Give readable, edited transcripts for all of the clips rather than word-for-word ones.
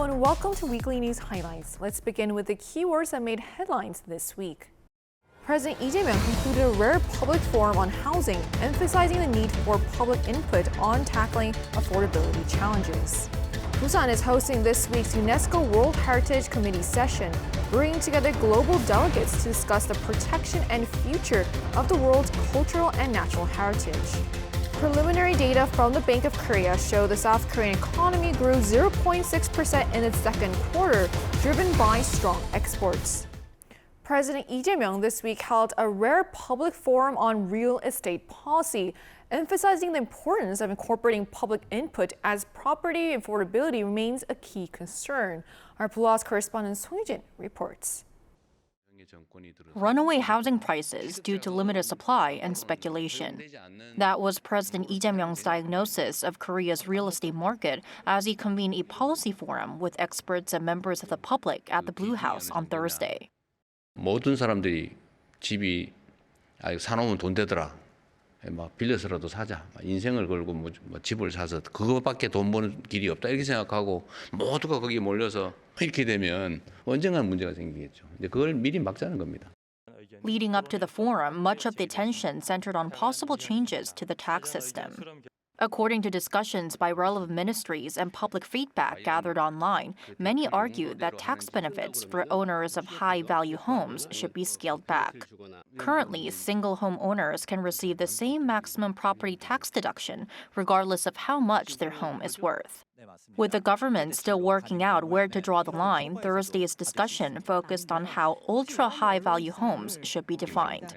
and welcome to Weekly News Highlights. Let's begin with the keywords that made headlines this week. President Lee Jae-myung concluded a rare public forum on housing, emphasizing the need for public input on tackling affordability challenges. Busan is hosting this week's UNESCO World Heritage Committee session, bringing together global delegates to discuss the protection and future of the world's cultural and natural heritage. Preliminary data from the Bank of Korea show the South Korean economy grew 0.6% in its second quarter, driven by strong exports. President Lee Jae-myung this week held a rare public forum on real estate policy, emphasizing the importance of incorporating public input as property affordability remains a key concern. Our Blue House correspondent Song Yoo-jin reports. Runaway housing prices due to limited supply and speculation. That was President Lee Jae-myung's diagnosis of Korea's real estate market as he convened a policy forum with experts and members of the public at the Blue House on Thursday. 모든 사람들이 집이 사놓으면 돈 되더라. 막 빌려서라도 사자. 인생을 걸고 뭐 집을 사서 그거밖에 돈 버는 길이 없다 이렇게 생각하고 모두가 거기에 몰려서 이렇게 되면 언젠가는 문제가 생기겠죠. 이제 그걸 미리 막자는 겁니다. Leading up to the forum, much of the attention centered on possible changes to the tax system. According to discussions by relevant ministries and public feedback gathered online, many argued that tax benefits for owners of high-value homes should be scaled back. Currently, single home owners can receive the same maximum property tax deduction regardless of how much their home is worth. With the government still working out where to draw the line, Thursday's discussion focused on how ultra-high-value homes should be defined.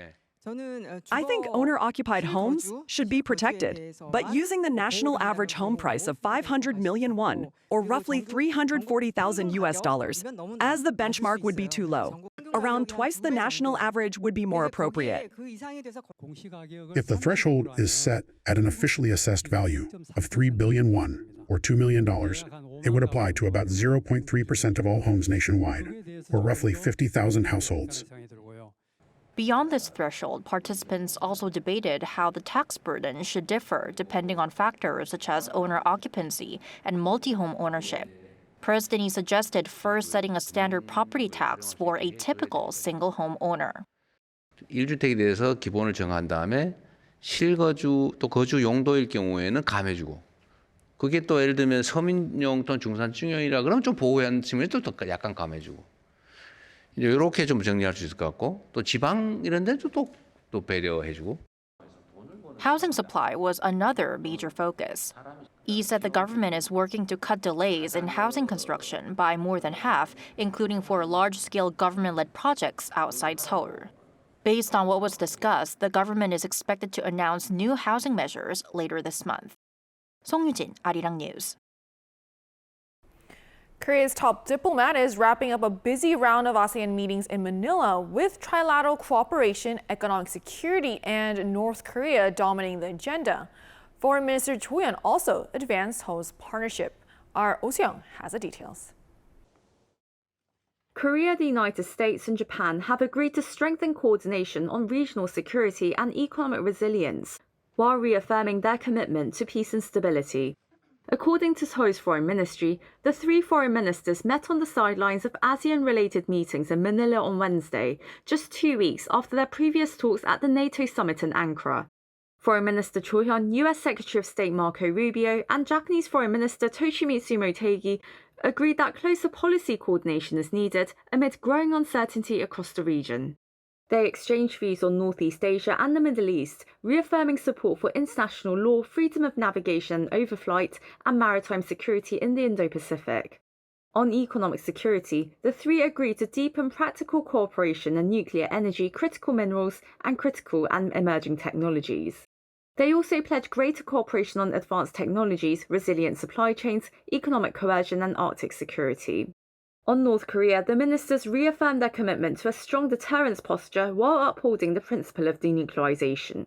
I think owner-occupied homes should be protected, but using the national average home price of 500 million won, or roughly $340,000 as the benchmark would be too low. Around twice the national average would be more appropriate. If the threshold is set at an officially assessed value of 3 billion won, or $2 million, it would apply to about 0.3% of all homes nationwide, or roughly 50,000 households. Beyond this threshold, participants also debated how the tax burden should differ depending on factors such as owner occupancy and multi-home ownership. President Lee suggested first setting a standard property tax for a typical single-home owner. 1주택에 대해서 기본을 정한 다음에 실거주 또 거주 용도일 경우에는 감해주고 그게 또 예를 들면 서민용 또는 중산층용이라 그러면 좀 보호하는 측면에서 또 약간 감해주고 이렇게 좀 정리할 수 있을 것 같고 또 지방 이런 데도 또 배려해주고. Housing supply was another major focus. Lee said the government is working to cut delays in housing construction by more than half, including for large-scale government-led projects outside Seoul. Based on what was discussed, the government is expected to announce new housing measures later this month. Song Yoo-jin, Arirang News. Korea's top diplomat is wrapping up a busy round of ASEAN meetings in Manila with trilateral cooperation, economic security, and North Korea dominating the agenda. Foreign Minister Daejeon also advanced Seoul's partnership. Our Oh Seong has the details. Korea, the United States, and Japan have agreed to strengthen coordination on regional security and economic resilience, while reaffirming their commitment to peace and stability. According to Seoul's foreign ministry, the three foreign ministers met on the sidelines of ASEAN-related meetings in Manila on Wednesday, just 2 weeks after their previous talks at the NATO summit in Ankara. Foreign Minister Daejeon, US Secretary of State Marco Rubio, and Japanese Foreign Minister Toshimitsu Motegi agreed that closer policy coordination is needed amid growing uncertainty across the region. They exchanged views on Northeast Asia and the Middle East, reaffirming support for international law, freedom of navigation and overflight, and maritime security in the Indo-Pacific. On economic security, the three agreed to deepen practical cooperation in nuclear energy, critical minerals, and critical and emerging technologies. They also pledged greater cooperation on advanced technologies, resilient supply chains, economic coercion, and Arctic security. On North Korea, the ministers reaffirmed their commitment to a strong deterrence posture while upholding the principle of denuclearization.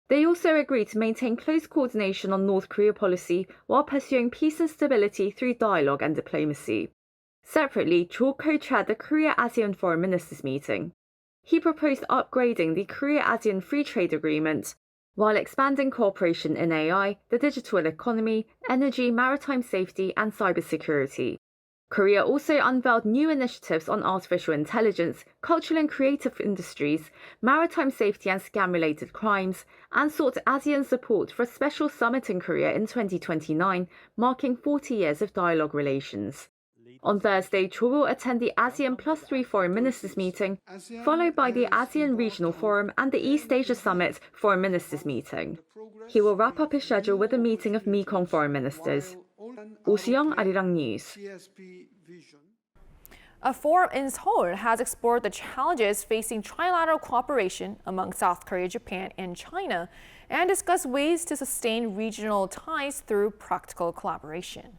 They also agreed to maintain close coordination on North Korea policy while pursuing peace and stability through dialogue and diplomacy. Separately, Cho co-chaired the Korea-ASEAN Foreign Ministers meeting. He proposed upgrading the Korea-ASEAN Free Trade Agreement while expanding cooperation in AI, the digital economy, energy, maritime safety, and cybersecurity. Korea also unveiled new initiatives on artificial intelligence, cultural and creative industries, maritime safety and scam-related crimes, and sought ASEAN support for a special summit in Korea in 2029, marking 40 years of dialogue relations. On Thursday, Cho will attend the ASEAN +3 Foreign Ministers meeting, followed by the ASEAN Regional Forum and the East Asia Summit Foreign Ministers meeting. He will wrap up his schedule with a meeting of Mekong Foreign Ministers. Seong, Arirang News. A forum in Seoul has explored the challenges facing trilateral cooperation among South Korea, Japan, and China, and discussed ways to sustain regional ties through practical collaboration.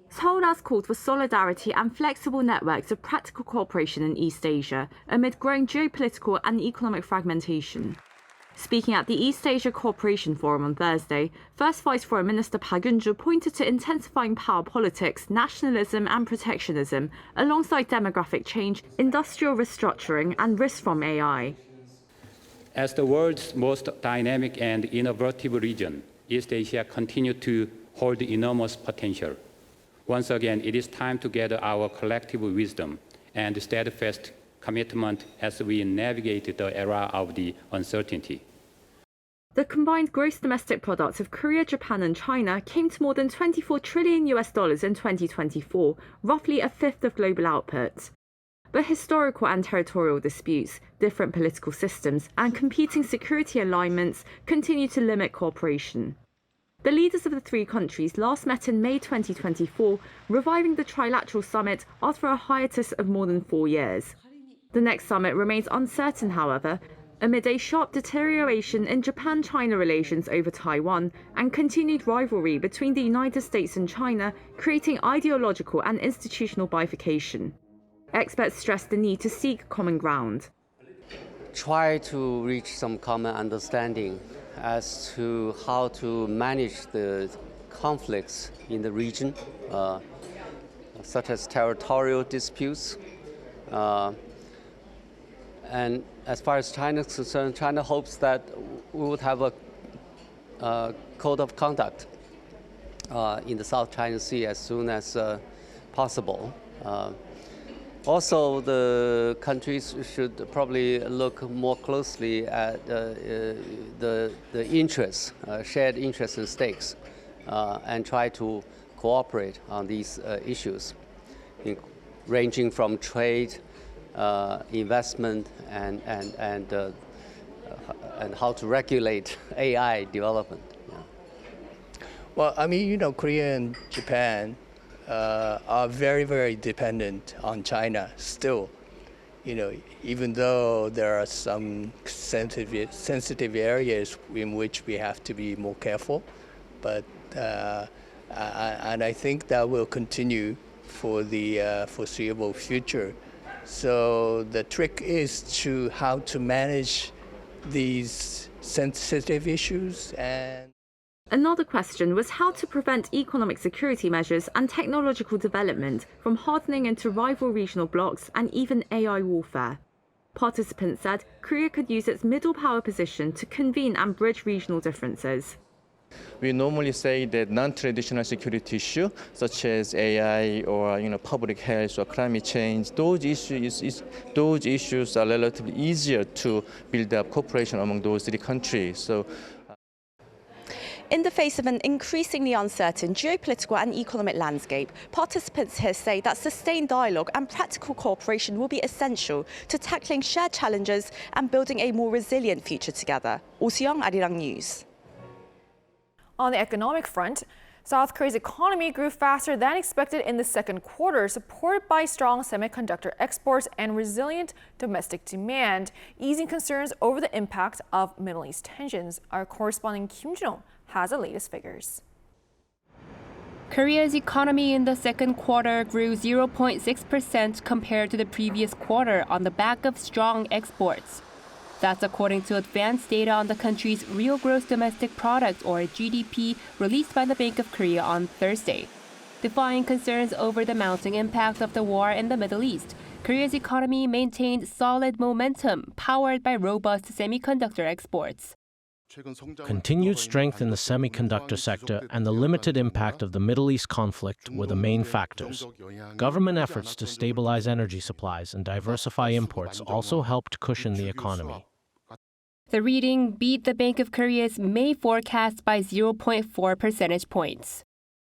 Seoul has called for solidarity and flexible networks of practical cooperation in East Asia amid growing geopolitical and economic fragmentation. Speaking at the East Asia Cooperation Forum on Thursday, First Vice Foreign Minister Park Eun-joo pointed to intensifying power politics, nationalism and protectionism, alongside demographic change, industrial restructuring and risks from AI. As the world's most dynamic and innovative region, East Asia continues to hold enormous potential. Once again, it is time to gather our collective wisdom and steadfast commitment as we navigate the era of the uncertainty. The combined gross domestic product of Korea, Japan and China came to more than $24 trillion in 2024, roughly a fifth of global output. But historical and territorial disputes, different political systems and competing security alignments continue to limit cooperation. The leaders of the three countries last met in May 2024, reviving the trilateral summit after a hiatus of more than 4 years. The next summit remains uncertain, however, amid a sharp deterioration in Japan-China relations over Taiwan and continued rivalry between the United States and China, creating ideological and institutional bifurcation. Experts stress the need to seek common ground. Try to reach some common understanding as to how to manage the conflicts in the region, such as territorial disputes. And as far as China is concerned, China hopes that we would have a code of conduct in the South China Sea as soon as possible. Also, the countries should probably look more closely at the interests, shared interests and stakes, and try to cooperate on these issues, ranging from trade, investment, and how to regulate AI development. Yeah. Well, I mean, Korea and Japan are very, very dependent on China still. Even though there are some sensitive areas in which we have to be more careful, but and I think that will continue for the foreseeable future. So the trick is how to manage these sensitive issues. And another question was how to prevent economic security measures and technological development from hardening into rival regional blocs and even AI warfare. Participants said Korea could use its middle power position to convene and bridge regional differences. We normally say that non-traditional security issues, such as AI or public health or climate change, those issues are relatively easier to build up cooperation among those three countries. So, in the face of an increasingly uncertain geopolitical and economic landscape, participants here say that sustained dialogue and practical cooperation will be essential to tackling shared challenges and building a more resilient future together. Seong, Arirang News. On the economic front, South Korea's economy grew faster than expected in the second quarter, supported by strong semiconductor exports and resilient domestic demand, easing concerns over the impact of Middle East tensions. Our correspondent Kim Jun-ho has the latest figures. Korea's economy in the second quarter grew 0.6% compared to the previous quarter on the back of strong exports. That's according to advanced data on the country's real gross domestic product, or GDP, released by the Bank of Korea on Thursday. Defying concerns over the mounting impact of the war in the Middle East, Korea's economy maintained solid momentum, powered by robust semiconductor exports. Continued strength in the semiconductor sector and the limited impact of the Middle East conflict were the main factors. Government efforts to stabilize energy supplies and diversify imports also helped cushion the economy. The reading beat the Bank of Korea's May forecast by 0.4 percentage points.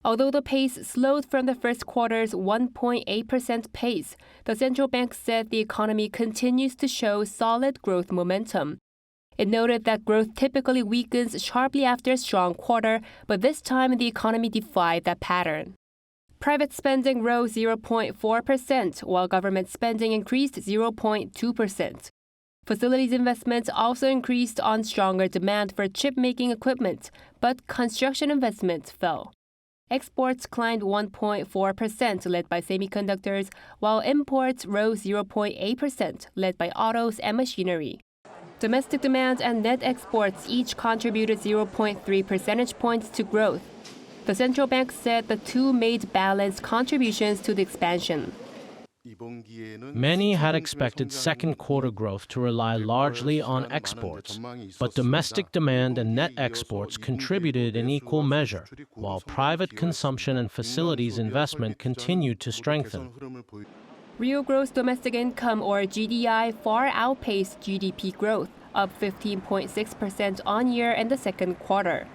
Although the pace slowed from the first quarter's 1.8% pace, the central bank said the economy continues to show solid growth momentum. It noted that growth typically weakens sharply after a strong quarter, but this time the economy defied that pattern. Private spending rose 0.4%, while government spending increased 0.2%. Facilities investments also increased on stronger demand for chip-making equipment, but construction investments fell. Exports climbed 1.4%, led by semiconductors, while imports rose 0.8%, led by autos and machinery. Domestic demand and net exports each contributed 0.3 percentage points to growth. The central bank said the two made balanced contributions to the expansion. Many had expected second quarter growth to rely largely on exports, but domestic demand and net exports contributed in equal measure, while private consumption and facilities investment continued to strengthen. Real gross domestic income, or GDI, far outpaced GDP growth, up 15.6% on-year in the second quarter.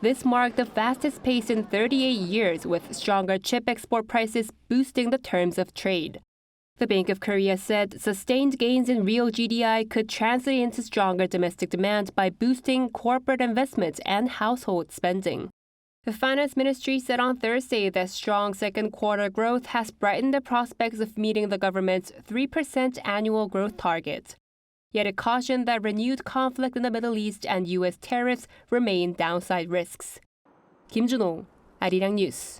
This marked the fastest pace in 38 years, with stronger chip export prices boosting the terms of trade. The Bank of Korea said sustained gains in real GDI could translate into stronger domestic demand by boosting corporate investment and household spending. The Finance Ministry said on Thursday that strong second quarter growth has brightened the prospects of meeting the government's 3% annual growth target. Yet it cautioned that renewed conflict in the Middle East and U.S. tariffs remain downside risks. Kim Jun-ho, Arirang News.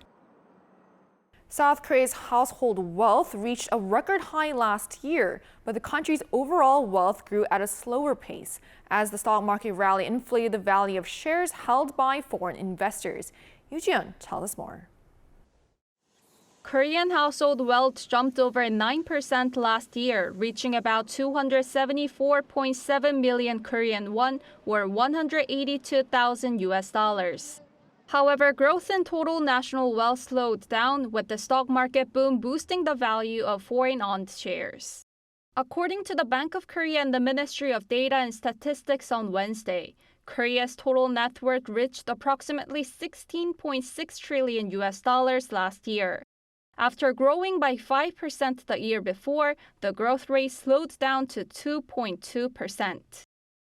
South Korea's household wealth reached a record high last year, but the country's overall wealth grew at a slower pace as the stock market rally inflated the value of shares held by foreign investors. Yoo-jeon tells us more. Korean household wealth jumped over 9% last year, reaching about 274.7 million Korean won, or 182,000 US dollars. However, growth in total national wealth slowed down, with the stock market boom boosting the value of foreign-owned shares. According to the Bank of Korea and the Ministry of Data and Statistics on Wednesday, Korea's total net worth reached approximately 16.6 trillion US dollars last year. After growing by 5% the year before, the growth rate slowed down to 2.2%.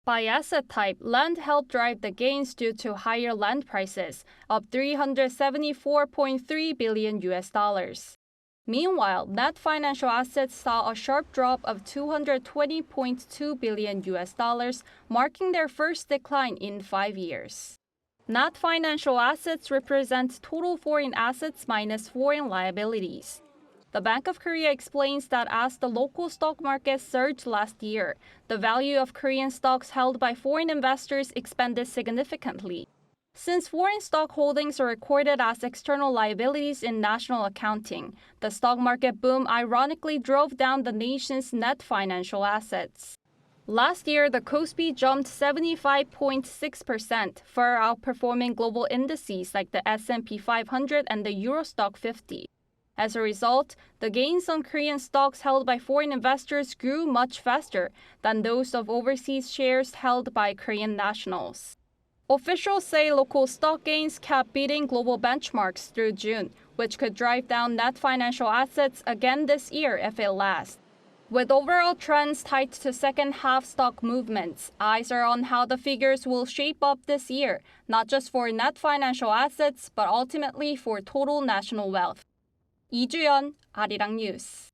By asset type, land helped drive the gains due to higher land prices, up 374.3 billion US dollars. Meanwhile, net financial assets saw a sharp drop of 220.2 billion US dollars, marking their first decline in 5 years. Net financial assets represent total foreign assets minus foreign liabilities. The Bank of Korea explains that as the local stock market surged last year, the value of Korean stocks held by foreign investors expanded significantly. Since foreign stock holdings are recorded as external liabilities in national accounting, the stock market boom ironically drove down the nation's net financial assets. Last year, the Kospi jumped 75.6%, far outperforming global indices like the S&P 500 and the Euro Stock 50. As a result, the gains on Korean stocks held by foreign investors grew much faster than those of overseas shares held by Korean nationals. Officials say local stock gains kept beating global benchmarks through June, which could drive down net financial assets again this year if it lasts. With overall trends tied to second-half stock movements, eyes are on how the figures will shape up this year, not just for net financial assets, but ultimately for total national wealth. Lee Ju-yeon, Arirang News.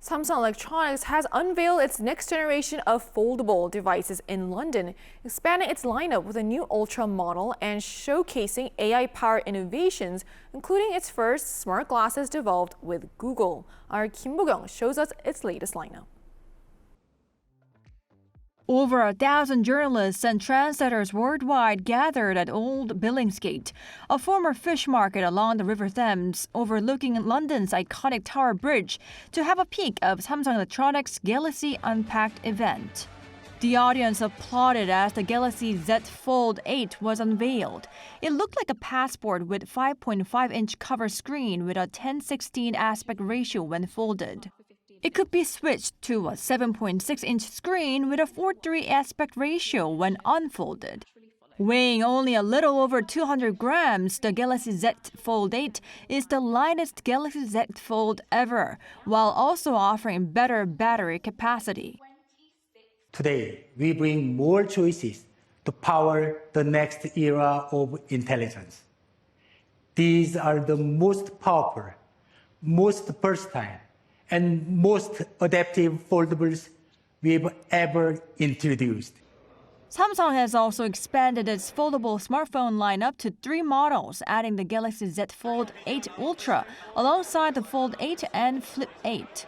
Samsung Electronics has unveiled its next generation of foldable devices in London, expanding its lineup with a new Ultra model and showcasing AI-powered innovations, including its first smart glasses developed with Google. Our Kim Bo-kyung shows us its latest lineup. Over 1,000 journalists and trendsetters worldwide gathered at Old Billingsgate, a former fish market along the River Thames, overlooking London's iconic Tower Bridge, to have a peek of Samsung Electronics' Galaxy Unpacked event. The audience applauded as the Galaxy Z Fold 8 was unveiled. It looked like a passport with 5.5-inch cover screen with a 10:16 aspect ratio when folded. It could be switched to a 7.6-inch screen with a 4:3 aspect ratio when unfolded. Weighing only a little over 200 grams, the Galaxy Z Fold 8 is the lightest Galaxy Z Fold ever, while also offering better battery capacity. Today, we bring more choices to power the next era of intelligence. These are the most powerful, most versatile, and most adaptive foldables we've ever introduced. Samsung has also expanded its foldable smartphone lineup to 3 models, adding the Galaxy Z Fold 8 Ultra alongside the Fold 8 and Flip 8.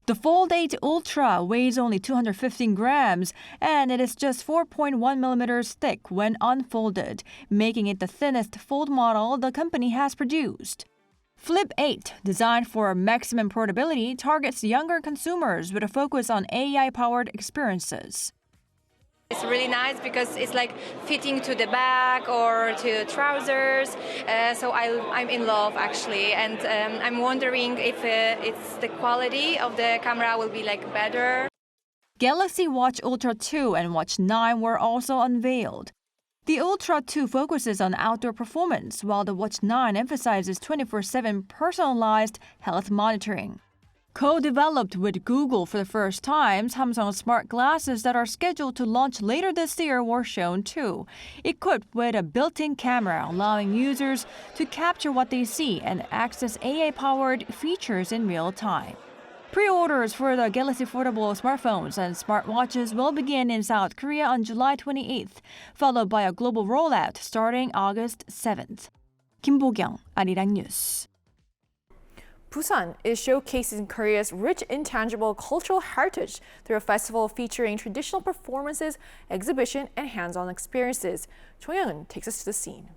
The Fold 8 Ultra weighs only 215 grams, and it is just 4.1 millimeters thick when unfolded, making it the thinnest fold model the company has produced. Flip 8, designed for maximum portability, targets younger consumers with a focus on AI-powered experiences. It's really nice because it's like fitting to the bag or to trousers. So I'm in love actually, and I'm wondering if it's the quality of the camera will be like better. Galaxy Watch Ultra 2 and Watch 9 were also unveiled. The Ultra 2 focuses on outdoor performance, while the Watch 9 emphasizes 24/7 personalized health monitoring. Co-developed with Google for the first time, Samsung's smart glasses that are scheduled to launch later this year were shown too, equipped with a built-in camera allowing users to capture what they see and access AI-powered features in real time. Pre-orders for the Galaxy foldable smartphones and smartwatches will begin in South Korea on July 28th, followed by a global rollout starting August 7th. 김보경, Arirang News. Busan is showcasing Korea's rich intangible cultural heritage through a festival featuring traditional performances, exhibition, and hands-on experiences. Choi Young-eun takes us to the scene.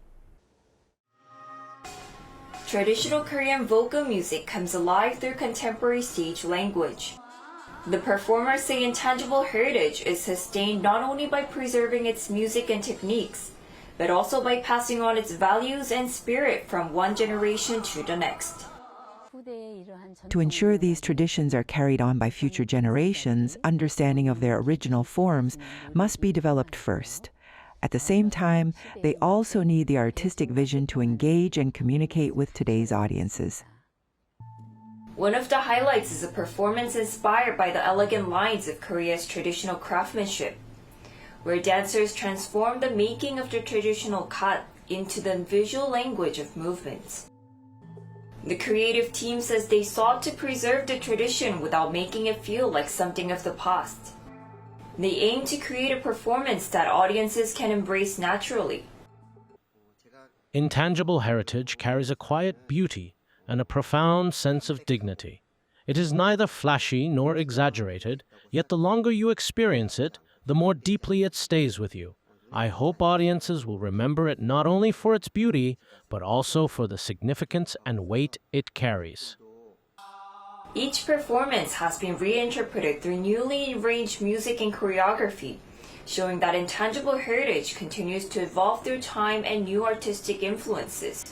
Traditional Korean vocal music comes alive through contemporary stage language. The performers say intangible heritage is sustained not only by preserving its music and techniques, but also by passing on its values and spirit from one generation to the next. To ensure these traditions are carried on by future generations, understanding of their original forms must be developed first. At the same time, they also need the artistic vision to engage and communicate with today's audiences. One of the highlights is a performance inspired by the elegant lines of Korea's traditional craftsmanship, where dancers transform the making of the traditional kat into the visual language of movements. The creative team says they sought to preserve the tradition without making it feel like something of the past. They aim to create a performance that audiences can embrace naturally. Intangible heritage carries a quiet beauty and a profound sense of dignity. It is neither flashy nor exaggerated, yet the longer you experience it, the more deeply it stays with you. I hope audiences will remember it not only for its beauty, but also for the significance and weight it carries. Each performance has been reinterpreted through newly arranged music and choreography, showing that intangible heritage continues to evolve through time and new artistic influences.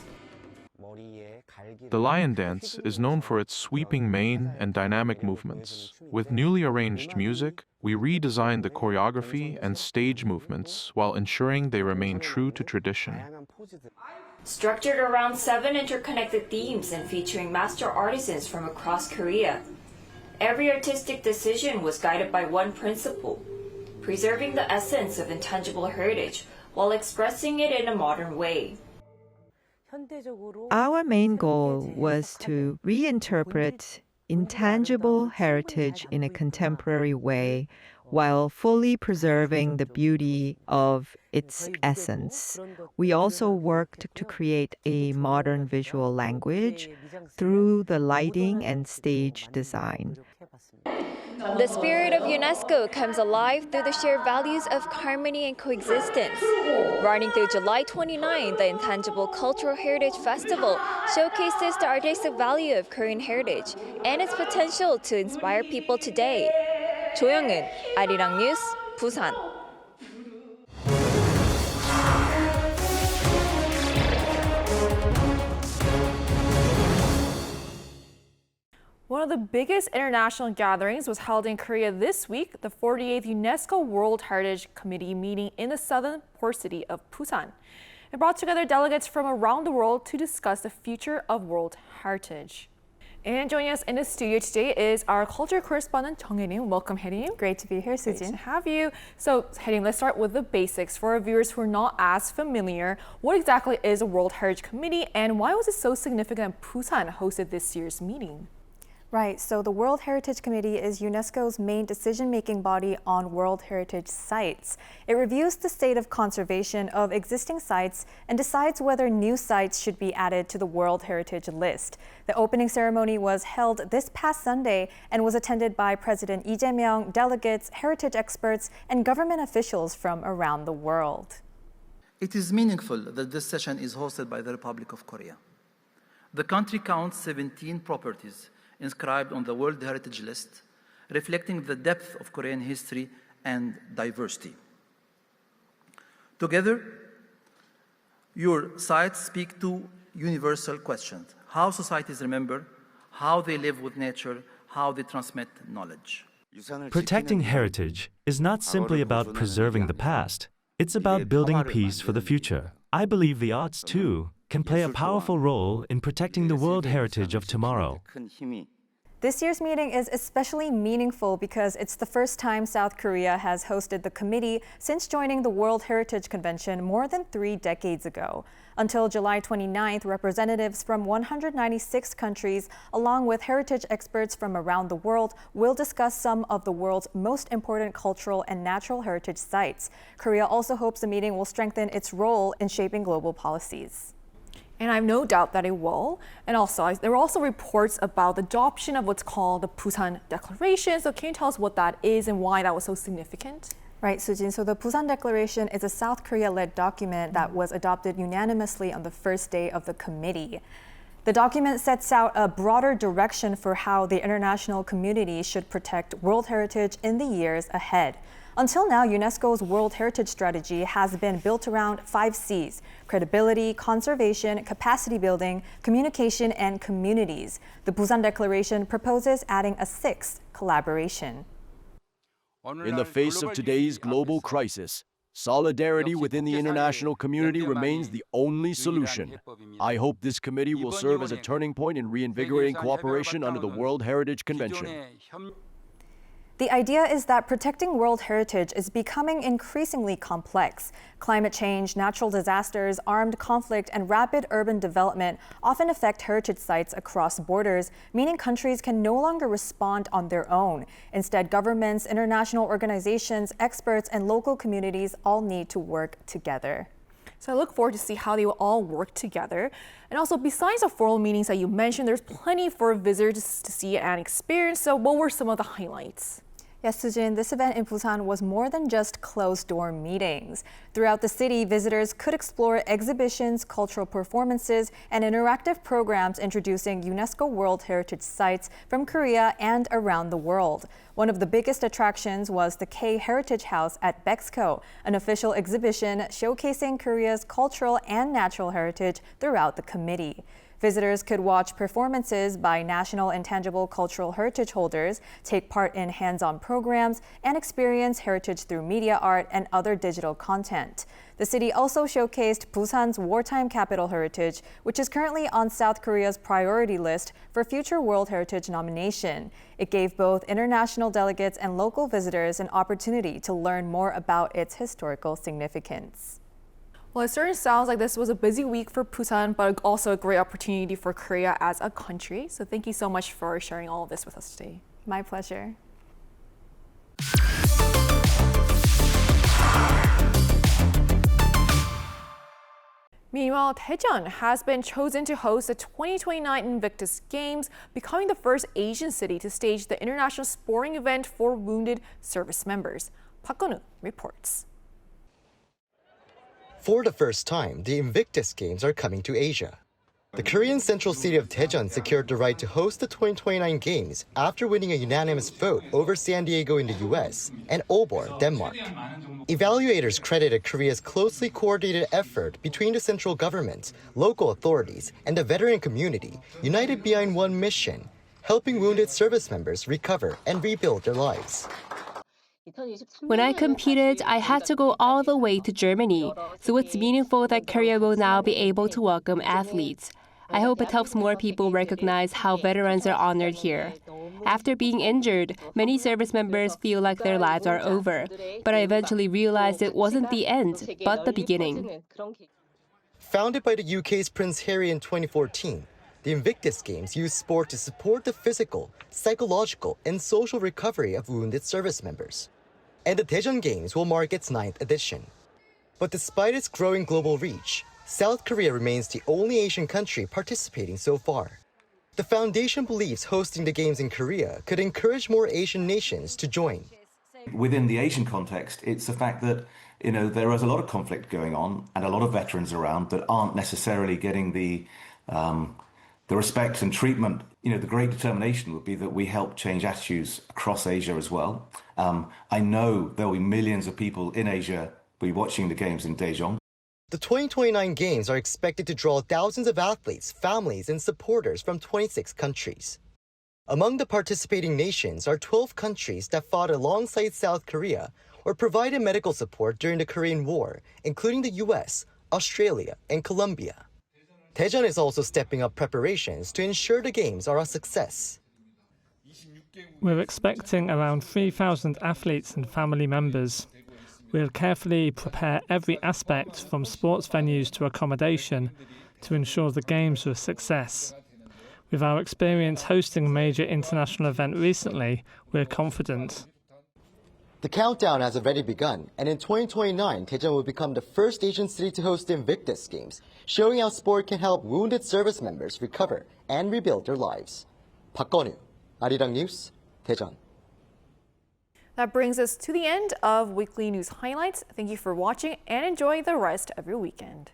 The lion dance is known for its sweeping mane and dynamic movements. With newly arranged music, we redesigned the choreography and stage movements while ensuring they remain true to tradition. Structured around 7 interconnected themes and featuring master artisans from across Korea, every artistic decision was guided by one principle: preserving the essence of intangible heritage while expressing it in a modern way. Our main goal was to reinterpret intangible heritage in a contemporary way while fully preserving the beauty of its essence. We also worked to create a modern visual language through the lighting and stage design. The spirit of UNESCO comes alive through the shared values of harmony and coexistence. Running through July 29, the Intangible Cultural Heritage Festival showcases the artistic value of Korean heritage and its potential to inspire people today. Choi Young-eun, Arirang News, Busan. One of the biggest international gatherings was held in Korea this week, the 48th UNESCO World Heritage Committee meeting in the southern port city of Busan. It brought together delegates from around the world to discuss the future of World Heritage. And joining us in the studio today is our culture correspondent, Jung Hae-rim. Welcome, Hae-rim. Great to be here, Sujin. Great to have you. So, Hae-rim, let's start with the basics. For our viewers who are not as familiar, what exactly is a World Heritage Committee and why was it so significant Busan hosted this year's meeting? Right, so the World Heritage Committee is UNESCO's main decision-making body on World Heritage sites. It reviews the state of conservation of existing sites and decides whether new sites should be added to the World Heritage list. The opening ceremony was held this past Sunday and was attended by President Lee Jae-myung, delegates, heritage experts, and government officials from around the world. It is meaningful that this session is hosted by the Republic of Korea. The country counts 17 properties inscribed on the World Heritage List, reflecting the depth of Korean history and diversity. Together, your sites speak to universal questions: how societies remember, how they live with nature, how they transmit knowledge. Protecting heritage is not simply about preserving the past. It's about building peace for the future. I believe the arts, too, can play a powerful role in protecting the world heritage of tomorrow. This year's meeting is especially meaningful because it's the first time South Korea has hosted the committee since joining the World Heritage Convention more than 3 decades ago. Until July 29th, representatives from 196 countries, along with heritage experts from around the world, will discuss some of the world's most important cultural and natural heritage sites. Korea also hopes the meeting will strengthen its role in shaping global policies. And I have no doubt that it will. And also, there were also reports about the adoption of what's called the Busan Declaration. So can you tell us what that is and why that was so significant? Right, Sujin. So the Busan Declaration is a South Korea-led document that was adopted unanimously on the first day of the committee. The document sets out a broader direction for how the international community should protect world heritage in the years ahead. Until now, UNESCO's World Heritage Strategy has been built around 5 C's: credibility, conservation, capacity building, communication, and communities. The Busan Declaration proposes adding a 6th: collaboration. In the face of today's global crisis, solidarity within the international community remains the only solution. I hope this committee will serve as a turning point in reinvigorating cooperation under the World Heritage Convention. The idea is that protecting world heritage is becoming increasingly complex. Climate change, natural disasters, armed conflict, and rapid urban development often affect heritage sites across borders, meaning countries can no longer respond on their own. Instead, governments, international organizations, experts, and local communities all need to work together. So I look forward to see how they will all work together. And also, besides the formal meetings that you mentioned, there's plenty for visitors to see and experience. So what were some of the highlights? Yes, Sujin, this event in Busan was more than just closed-door meetings. Throughout the city, visitors could explore exhibitions, cultural performances, and interactive programs introducing UNESCO World Heritage sites from Korea and around the world. One of the biggest attractions was the K Heritage House at Bexco, an official exhibition showcasing Korea's cultural and natural heritage throughout the committee. Visitors could watch performances by national intangible cultural heritage holders, take part in hands-on programs, and experience heritage through media art and other digital content. The city also showcased Busan's wartime capital heritage, which is currently on South Korea's priority list for future World Heritage nomination. It gave both international delegates and local visitors an opportunity to learn more about its historical significance. Well, it certainly sounds like this was a busy week for Busan, but also a great opportunity for Korea as a country. So thank you so much for sharing all of this with us today. My pleasure. Meanwhile, Daejeon has been chosen to host the 2029 Invictus Games, becoming the first Asian city to stage the international sporting event for wounded service members. Park Gun-woo reports. For the first time, the Invictus Games are coming to Asia. The Korean central city of Daejeon secured the right to host the 2029 Games after winning a unanimous vote over San Diego in the US and Aalborg, Denmark. Evaluators credited Korea's closely coordinated effort between the central government, local authorities, and the veteran community united behind one mission, helping wounded service members recover and rebuild their lives. When I competed, I had to go all the way to Germany, so it's meaningful that Korea will now be able to welcome athletes. I hope it helps more people recognize how veterans are honored here. After being injured, many service members feel like their lives are over, but I eventually realized it wasn't the end, but the beginning. Founded by the UK's Prince Harry in 2014, the Invictus Games use sport to support the physical, psychological, and social recovery of wounded service members. And the Daejeon Games will mark its 9th edition. But despite its growing global reach, South Korea remains the only Asian country participating so far. The foundation believes hosting the Games in Korea could encourage more Asian nations to join. Within the Asian context, it's the fact that there is a lot of conflict going on and a lot of veterans around that aren't necessarily getting the respect and treatment. The great determination would be that we help change attitudes across Asia as well. I know there will be millions of people in Asia will be watching the Games in Daejeon. The 2029 Games are expected to draw thousands of athletes, families, and supporters from 26 countries. Among the participating nations are 12 countries that fought alongside South Korea or provided medical support during the Korean War, including the US, Australia, and Colombia. Daejeon is also stepping up preparations to ensure the Games are a success. We're expecting around 3,000 athletes and family members. We'll carefully prepare every aspect from sports venues to accommodation to ensure the Games are a success. With our experience hosting a major international event recently, we're confident. The countdown has already begun, and in 2029, Daejeon will become the first Asian city to host the Invictus Games, showing how sport can help wounded service members recover and rebuild their lives. 박건우, Arirang News, Daejeon. That brings us to the end of Weekly News Highlights. Thank you for watching and enjoy the rest of your weekend.